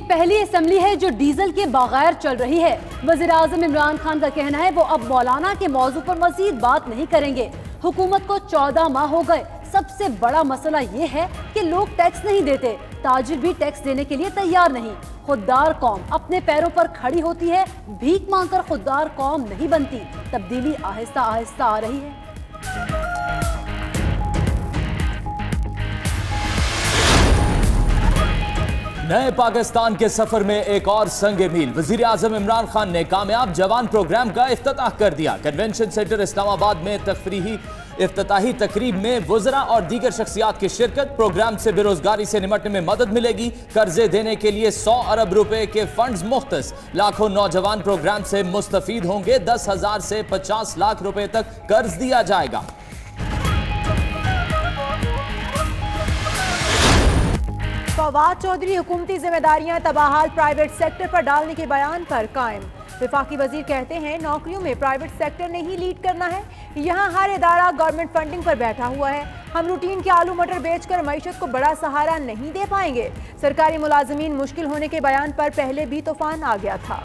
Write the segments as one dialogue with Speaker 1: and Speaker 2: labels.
Speaker 1: पहली असेंबली है जो डीजल के बगैर चल रही है। वज़ीर-ए-आज़म इमरान खान का कहना है वो अब मौलाना के मौजू पर मजीद बात नहीं करेंगे। हुकूमत को 14 माह हो गए। सबसे बड़ा मसला ये है कि लोग टैक्स नहीं देते, ताजिर भी टैक्स देने के लिए तैयार नहीं। खुददार कौम अपने पैरों पर खड़ी होती है, भीख मांगकर खुददार कौम नहीं बनती। तब्दीली आहिस्ता आहिस्ता आ रही है।
Speaker 2: नए पाकिस्तान के सफर में एक और संग मील। वजीर आजम इमरान खान ने कामयाब जवान प्रोग्राम का इफ्तिताह कर दिया। कन्वेंशन सेंटर इस्लामाबाद में इफ्तिताही तकरीब में वज़रा और दीगर शख्सियात की शिरकत। प्रोग्राम से बेरोजगारी से निपटने में मदद मिलेगी। कर्जे देने के लिए 100 अरब रुपए के फंड्स मुख्तस। लाखों नौजवान प्रोग्राम से मुस्तफीद होंगे। 10,000 से 50 लाख रुपए तक कर्ज दिया जाएगा।
Speaker 3: फवाद चौधरी हुकूमती जिम्मेदारियां तबाहाल प्राइवेट सेक्टर पर डालने के बयान पर कायम। वफाकी वजीर कहते हैं नौकरियों में प्राइवेट सेक्टर ने ही लीड करना है। यहाँ हर इदारा गवर्नमेंट फंडिंग पर बैठा हुआ है। हम रूटीन के आलू मटर बेचकर मईशत को बड़ा सहारा नहीं दे पाएंगे। सरकारी मुलाजमीन मुश्किल होने के बयान पर पहले भी तूफान आ गया था।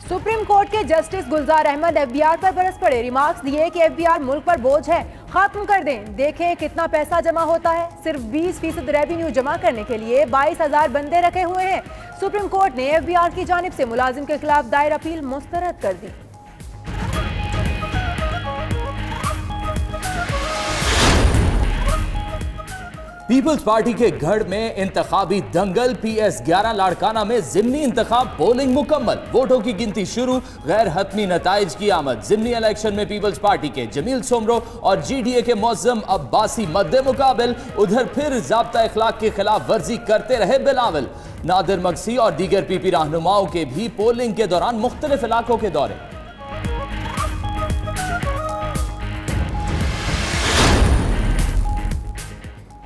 Speaker 3: सुप्रीम कोर्ट के जस्टिस गुलजार अहमद एफबीआर पर बरस पड़े। रिमार्क्स दिए कि एफबीआर मुल्क पर बोझ है, खत्म कर दें। देखें कितना पैसा जमा होता है। सिर्फ 20% रेवेन्यू जमा करने के लिए 22,000 बंदे रखे हुए हैं। सुप्रीम कोर्ट ने एफबीआर की जानिब से मुलाजिम के खिलाफ दायर अपील मुस्तरद कर दी।
Speaker 2: पीपल्स पार्टी के गढ़ में इंतखाबी दंगल। PS11 लाड़काना में जिमनी इंतखाब पोलिंग मुकम्मल। वोटों की गिनती शुरू। गैर हतमी नताइज की आमद। जिमनी इलेक्शन में पीपल्स पार्टी के जमील सोमरो और GDA के मौज़म अब्बासी मद्दे मुकाबिल। उधर फिर ज़ाब्ता इखलाक की खिलाफ वर्जी करते रहे बिलावल। नादिर मगसी और दीगर PP रहनुमाओं के भी पोलिंग के दौरान मुख्तलिफ इलाकों के दौरे।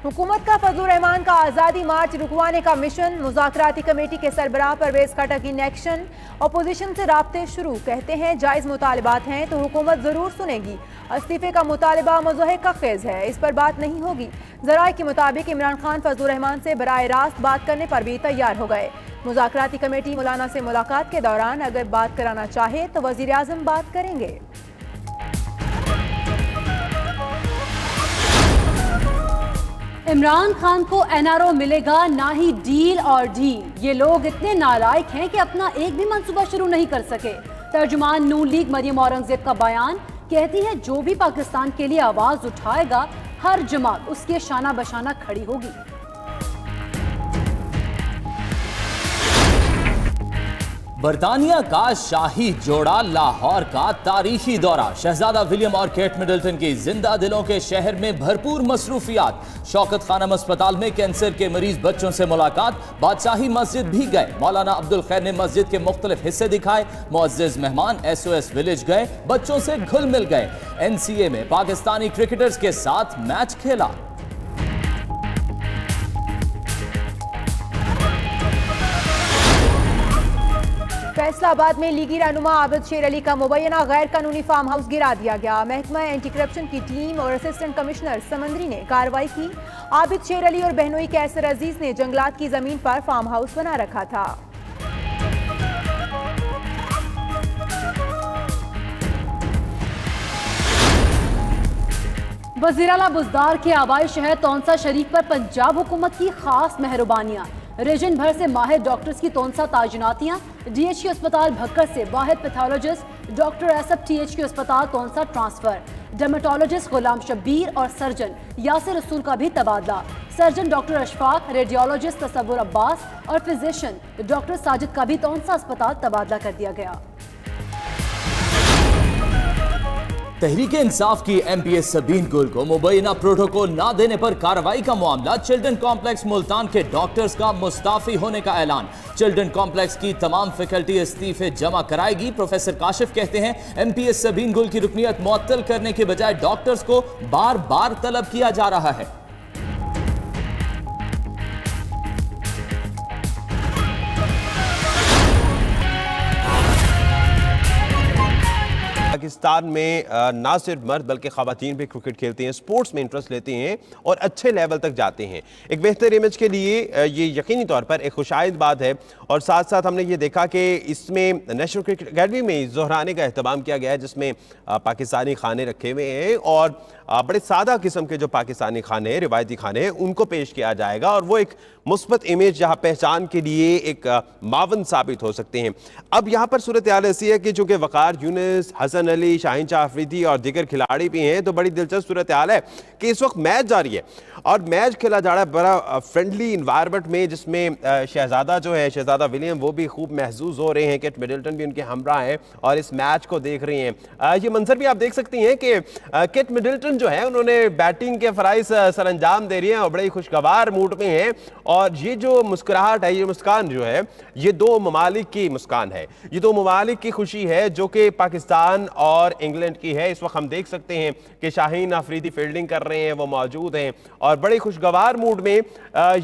Speaker 3: हुकूमत का फजलुर रहमान का आज़ादी मार्च रुकवाने का मिशन। मुज़ाकराती कमेटी के सरबराह परवेज खटक इन एक्शन। अपोजिशन से राब्ते शुरू। कहते हैं जायज़ मुतालबात हैं तो हुकूमत ज़रूर सुनेगी। इस्तीफे का मुतालबा मज़ोहे का खेज़ है, इस पर बात नहीं होगी। ज़राए के मुताबिक इमरान खान फजलुर रहमान से बराह रास्त बात करने पर भी तैयार हो गए। मुज़ाकराती कमेटी मौलाना से मुलाकात के दौरान अगर बात कराना चाहे तो वज़ीर आज़म बात करेंगे।
Speaker 1: इमरान खान को NRO मिलेगा, ना ही डील और डील। ये लोग इतने नालायक हैं कि अपना एक भी मंसूबा शुरू नहीं कर सके। तर्जुमान नून लीग मरियम औरंगजेब का बयान। कहती है जो भी पाकिस्तान के लिए आवाज उठाएगा हर जमात उसके शाना बशाना खड़ी होगी।
Speaker 2: बरतानिया का शाही जोड़ा लाहौर का तारीखी दौरा। शहजादा विलियम और केट मिडल्टन की जिंदा दिलों के शहर में भरपूर मसरूफियात। शौकत खानम अस्पताल में कैंसर के मरीज बच्चों से मुलाकात। बादशाही मस्जिद भी गए। मौलाना अब्दुल खैर ने मस्जिद के मुख्तलिफ हिस्से दिखाए। मुअज्जिज मेहमान SOS विलेज गए, बच्चों से घुल मिल गए। NCA में पाकिस्तानी क्रिकेटर्स के साथ मैच खेला।
Speaker 3: फैसलाबाद में लीगी रहनुमा आबिद शेर अली का मुबैना गैर कानूनी फार्म हाउस गिरा दिया गया। महकमा एंटी करप्शन की टीम और असिस्टेंट कमिश्नर समंदरी ने कार्रवाई की। आबिद शेर अली और बहनोई कैसर अजीज ने जंगलात की जमीन पर फार्म हाउस बना रखा था।
Speaker 1: वज़ीर आला बुज़दार के आबाई शहर तौंसा शरीफ पर पंजाब हुकूमत की खास मेहरबानियां। रीजन भर से माहिर डॉक्टर्स की तौंसा ताजिनातियां। DHQ अस्पताल भक्कर से Wahid pathologist doctor S F THQ अस्पताल तौंसा ट्रांसफर। डर्मेटोलॉजिस्ट गुलाम शब्बीर और सर्जन यासिर रसूल का भी तबादला। Surgeon doctor Ashfaq, radiologist Tasawwur Abbas और फिजिशियन डॉक्टर साजिद का भी तौंसा अस्पताल तबादला कर दिया गया।
Speaker 2: तहरीक इंसाफ की MPS सबीन गुल को मुबैना प्रोटोकॉल ना देने पर कार्रवाई का मामला। चिल्ड्रन कॉम्प्लेक्स मुल्तान के डॉक्टर्स का मुस्ताफी होने का ऐलान। चिल्ड्रन कॉम्प्लेक्स की तमाम फैकल्टी इस्तीफे जमा कराएगी। प्रोफेसर काशिफ कहते हैं MPS सबीन गुल की रुकनियत मुअत्तल करने के बजाय डॉक्टर्स को बार बार तलब किया जा रहा है।
Speaker 4: पाकिस्तान में ना सिर्फ मर्द बल्कि ख़वातीन भी क्रिकेट खेलते हैं, स्पोर्ट्स में इंटरेस्ट लेते हैं और अच्छे लेवल तक जाते हैं। एक बेहतर इमेज के लिए ये यकीनी तौर पर एक खुशाइद बात है। और साथ साथ हमने ये देखा कि इसमें नेशनल क्रिकेट अकेडमी में ज़ोहराने का अहतमाम किया गया है, जिसमें पाकिस्तानी खाने रखे हुए हैं और बड़े सादा किस्म के जो पाकिस्तानी खाने हैं, रिवायती खाने हैं, उनको पेश किया जाएगा और वो एक मुस्बत इमेज यहाँ पहचान के लिए एक मावन साबित हो सकते हैं। अब यहाँ पर सूरत हाल ऐसी है कि चूंकि वकार यूनुस, हसन अली, शाहीन शाह अफरीदी और दीगर खिलाड़ी भी हैं, तो बड़ी दिलचस्प सूरत हाल है कि इस वक्त मैच जारी है और मैच खेला जा रहा है बड़ा फ्रेंडली इन्वायरमेंट में, जिसमें शहजादा जो है, शहजादा विलियम, वो भी खूब महसूस हो रहे हैं। केट मिडल्टन भी उनके हमरा हैं और इस मैच को देख रही हैं। ये मंजर भी आप देख सकती हैं कि केट मिडल्टन जो है उन्होंने बैटिंग के फराइज सर अंजाम दे रही हैं और बड़े खुशगवार मूड में हैं। और ये जो मुस्कुराहट है, ये मुस्कान जो है, ये दो ममालिक की मुस्कान है, ये दो ममालिक की खुशी है जो कि पाकिस्तान और इंग्लैंड की है। इस वक्त हम देख सकते हैं कि शाहीन अफरीदी फील्डिंग कर रहे हैं, वो मौजूद हैं और बड़े खुशगवार मूड में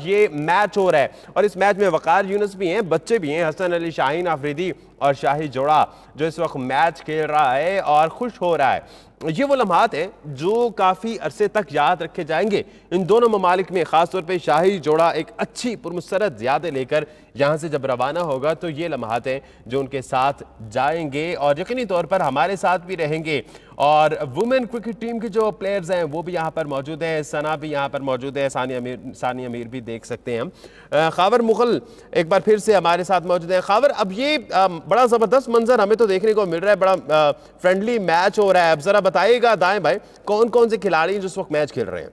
Speaker 4: ये मैच हो रहा है। और इस मैच में वकार यूनुस भी हैं, बच्चे भी हैं, हसन अली, शाहीन अफरीदी और शाही जोड़ा जो इस वक्त मैच खेल रहा है और खुश हो रहा है। ये वो लम्हात है जो काफ़ी अरसे तक याद रखे जाएंगे इन दोनों ममालिक में। ख़ासतौर पे शाही जोड़ा एक अच्छी पुरमसरत ज़्यादे लेकर यहाँ से जब रवाना होगा तो ये लम्हात हैं जो उनके साथ जाएंगे और यकीनी तौर पर हमारे साथ भी रहेंगे। और वुमेन क्रिकेट टीम के जो प्लेयर्स हैं वो भी यहाँ पर मौजूद हैं, सना भी यहाँ पर मौजूद है, सानिया मीर भी देख सकते हैं हम। खावर मुगल एक बार फिर से हमारे साथ मौजूद हैं। खावर, अब ये बड़ा ज़बरदस्त मंजर हमें तो देखने को मिल रहा है, बड़ा फ्रेंडली मैच हो रहा है। अब ज़रा बताइएगा दाएं भाई, कौन कौन से खिलाड़ी जिस वक्त मैच खेल रहे हैं?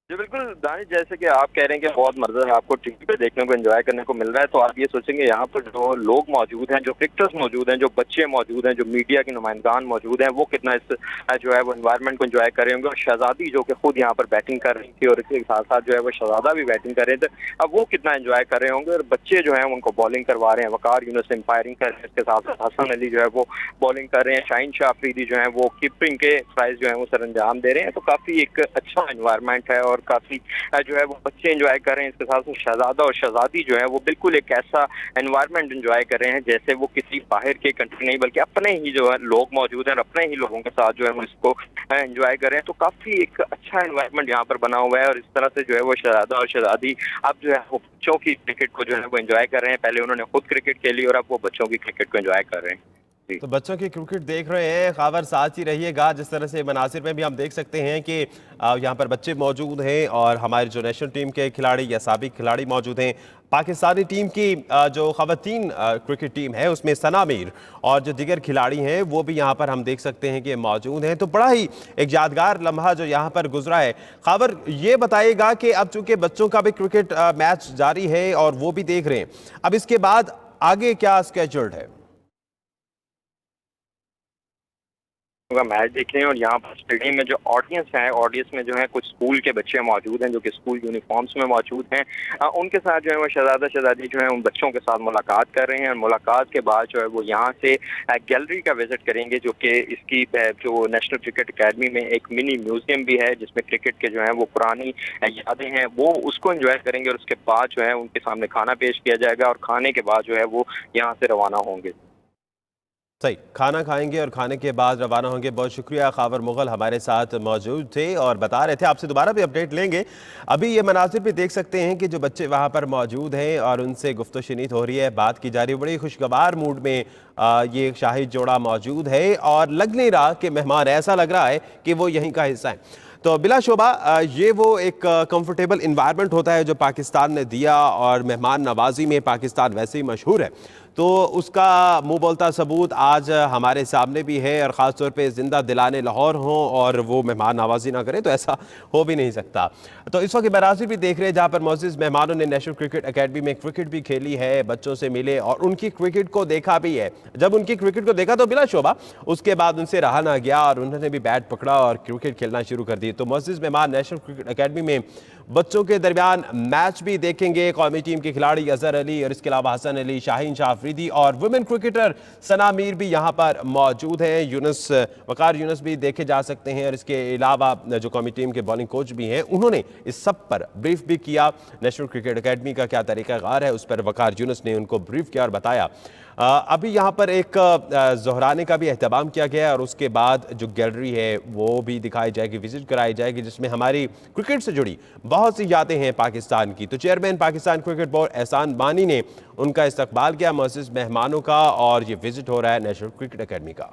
Speaker 5: जी बिल्कुल दानिश, जैसे कि आप कह रहे हैं कि बहुत मजा है आपको टीवी पे देखने को, एंजॉय करने को मिल रहा है, तो आप ये सोचेंगे यहाँ पर जो लोग मौजूद हैं, जो क्रिकेटर्स मौजूद हैं, जो बच्चे मौजूद हैं, जो मीडिया के नुमाइंदान मौजूद हैं, वो कितना इस जो है वो एनवायरनमेंट को एंजॉय कर रहे होंगे। और शहजादी जो कि खुद यहाँ पर बैटिंग कर रही थी और इसके साथ साथ जो है वो शहजादा भी बैटिंग कर रहे थे, अब वो कितना एंजॉय कर रहे होंगे। और बच्चे जो है उनको बॉलिंग करवा रहे हैं, वकार यूनुस एम्पायरिंग कर रहे हैं, इसके साथ साथ हसन अली जो है वो बॉलिंग कर रहे हैं, शाहीन शाह अफरीदी जो है वो कीपिंग के प्राइज जो है वो सर अंजाम दे रहे हैं। तो काफी एक अच्छा एनवायरनमेंट है और काफी जो है वो बच्चे एंजॉय कर रहे हैं। इसके साथ साथ शहजादा और शहजादी जो है वो बिल्कुल एक ऐसा एनवायरनमेंट एंजॉय कर रहे हैं जैसे वो किसी बाहर के कंट्री नहीं बल्कि अपने ही जो है लोग मौजूद हैं और अपने ही लोगों के साथ जो है वो इसको एंजॉय कर रहे हैं। तो काफी एक अच्छा एनवायरनमेंट यहाँ पर बना हुआ है और इस तरह से जो है वो शहजादा और शहजादी अब जो है वो बच्चों की क्रिकेट को जो है वो एंजॉय कर रहे हैं। पहले उन्होंने खुद क्रिकेट खेली और अब वो बच्चों की क्रिकेट को एंजॉय कर रहे हैं।
Speaker 4: तो बच्चों की क्रिकेट देख रहे हैं, खबर साथ ही रहिएगा। जिस तरह से मनासिर में भी हम देख सकते हैं कि यहाँ पर बच्चे मौजूद हैं और हमारी जो नेशनल टीम के खिलाड़ी या साबिक खिलाड़ी मौजूद हैं। पाकिस्तानी टीम की जो ख़वातीन क्रिकेट टीम है उसमें सना मीर और जो दीगर खिलाड़ी हैं वो भी यहाँ पर हम देख सकते हैं कि मौजूद हैं। तो बड़ा ही एक यादगार लम्हा जो यहाँ पर गुजरा है। खबर ये बताइएगा कि अब चूँकि बच्चों का भी क्रिकेट मैच जारी है और वो भी देख रहे हैं, अब इसके बाद आगे क्या स्केड्यूल्ड है?
Speaker 5: का मैच देख रहे हैं और यहाँ पर स्टेडियम में जो ऑडियंस है, ऑडियंस में जो है कुछ स्कूल के बच्चे मौजूद हैं जो कि स्कूल यूनिफॉर्म्स में मौजूद हैं। उनके साथ जो है वो शहजादा शहजादी जो है उन बच्चों के साथ मुलाकात कर रहे हैं और मुलाकात के बाद जो है वो यहाँ से गैलरी का विजिट करेंगे जो कि इसकी जो नेशनल क्रिकेट अकेडमी में एक मिनी म्यूजियम भी है जिसमें क्रिकेट के जो है वो पुरानी यादें हैं वो उसको एंजॉय करेंगे। और उसके बाद जो है उनके सामने खाना पेश किया जाएगा और खाने के बाद जो है वो यहाँ से रवाना होंगे।
Speaker 4: सही, खाना खाएंगे और खाने के बाद रवाना होंगे। बहुत शुक्रिया, खावर मुगल हमारे साथ मौजूद थे और बता रहे थे। आपसे दोबारा भी अपडेट लेंगे। अभी ये मनासिर भी देख सकते हैं कि जो बच्चे वहाँ पर मौजूद हैं और उनसे गुफ्तगू शुनीत हो रही है, बात की जा रही है। बड़ी खुशगवार मूड में ये शाही जोड़ा मौजूद है और लग नहीं रहा कि मेहमान, ऐसा लग रहा है कि वो यहीं का हिस्सा है। तो बिलाशुबा ये वो एक कंफर्टेबल इन्वायरमेंट होता है जो पाकिस्तान ने दिया और मेहमान नवाजी में पाकिस्तान वैसे ही मशहूर है, तो उसका मुँह बोलता सबूत आज हमारे सामने भी है। और ख़ास तौर पे ज़िंदा दिलाने लाहौर हों और वो मेहमान नवाजी ना करें तो ऐसा हो भी नहीं सकता। तो इस वक्त मनासिर भी देख रहे हैं जहाँ पर मौजूद मेहमानों ने नेशनल क्रिकेट अकेडमी में क्रिकेट भी खेली है, बच्चों से मिले और उनकी क्रिकेट को देखा भी है। जब उनकी क्रिकेट को देखा तो बिलाशुबा उसके बाद उनसे रहा ना गया और उन्होंने भी बैट पकड़ा और क्रिकेट खेलना शुरू कर दी। तो मौजूद मेहमान नेशनल क्रिकेट अकेडमी में बच्चों के दरमियान मैच भी देखेंगे। कौमी टीम के खिलाड़ी अजहर अली और इसके अलावा हसन अली, शाहीन शाह अफरीदी और वुमेन क्रिकेटर सना मीर भी यहाँ पर मौजूद हैं। वकार यूनुस भी देखे जा सकते हैं और इसके अलावा जो कौमी टीम के बॉलिंग कोच भी हैं उन्होंने इस सब पर ब्रीफ भी किया। नेशनल क्रिकेट एकेडमी का क्या तरीकाकार है उस पर वकार यूनुस ने उनको ब्रीफ किया और बताया। अभी यहाँ पर एक ज़ोहराने का भी एहतमाम किया गया है और उसके बाद जो गैलरी है वो भी दिखाई जाएगी, विजिट कराई जाएगी, जिसमें हमारी क्रिकेट से जुड़ी बहुत सी यादें हैं पाकिस्तान की। तो चेयरमैन पाकिस्तान क्रिकेट बोर्ड एहसान बानी ने उनका इस्तकबाल किया, मुअज़्ज़ज़ मेहमानों का, और ये विजिट हो रहा है नेशनल क्रिकेट एकेडमी का।